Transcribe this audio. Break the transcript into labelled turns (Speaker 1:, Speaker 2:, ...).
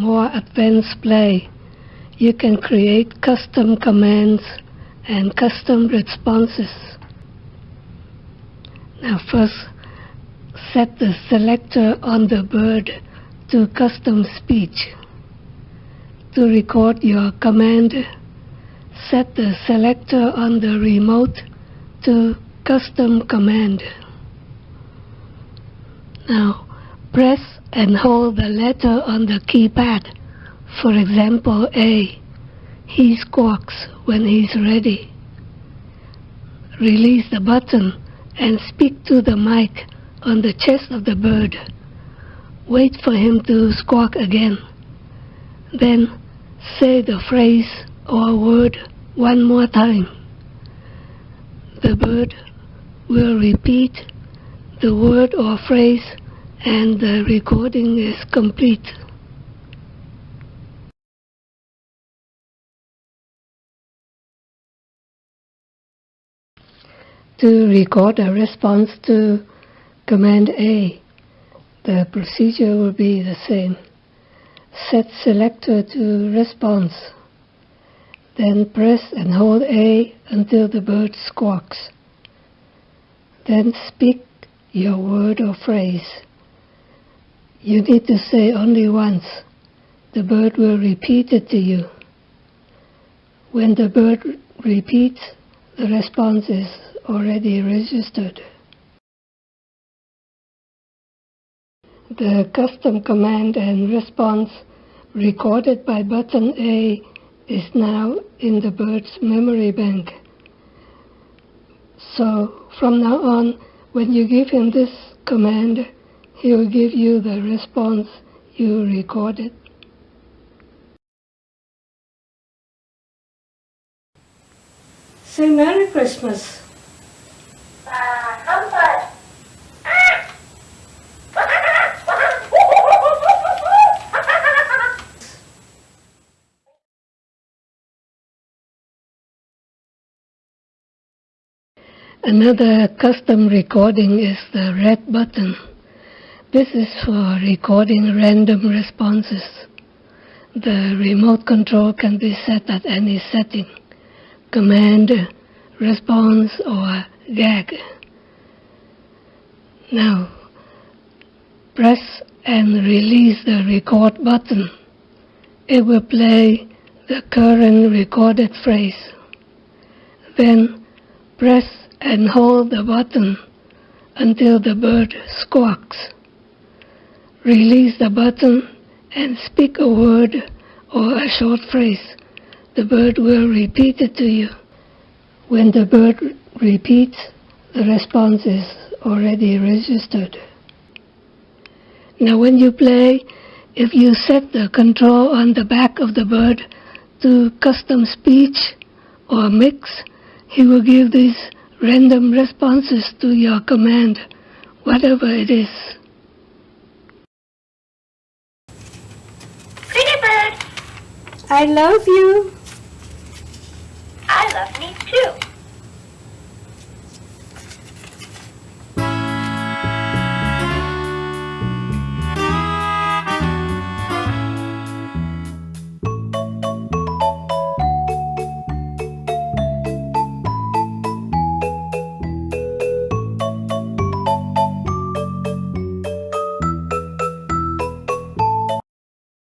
Speaker 1: more advanced play, you can create custom commands and custom responses. Now first, set the selector on the bird to custom speech. To record your command, set the selector on the remote to custom command. Now press and hold the letter on the keypad. For example, A. He squawks when he's ready. Release the button and speak to the mic on the chest of the bird. Wait for him to squawk again. Then say the phrase or word one more time. The bird will repeat the word or phrase and the recording is complete. To record a response to command A, the procedure will be the same. Set selector to response. Then press and hold A until the bird squawks. Then speak your word or phrase. You need to say only once. The bird will repeat it to you. When the bird repeats, the response is already registered. The custom command and response recorded by button A is now in the bird's memory bank. So from now on, when you give him this command, he will give you the response you recorded. Say Merry Christmas. Another custom recording is the red button. This is for recording random responses. The remote control can be set at any setting: command, response, or gag. Now, press and release the record button. It will play the current recorded phrase. Then press and hold the button until the bird squawks. Release the button and speak a word or a short phrase. The bird will repeat it to you. When the bird repeats, the response is already registered. Now when you play, if you set the control on the back of the bird to custom speech or mix, he will give these random responses to your command, whatever it is.
Speaker 2: Pretty bird,
Speaker 1: I love you.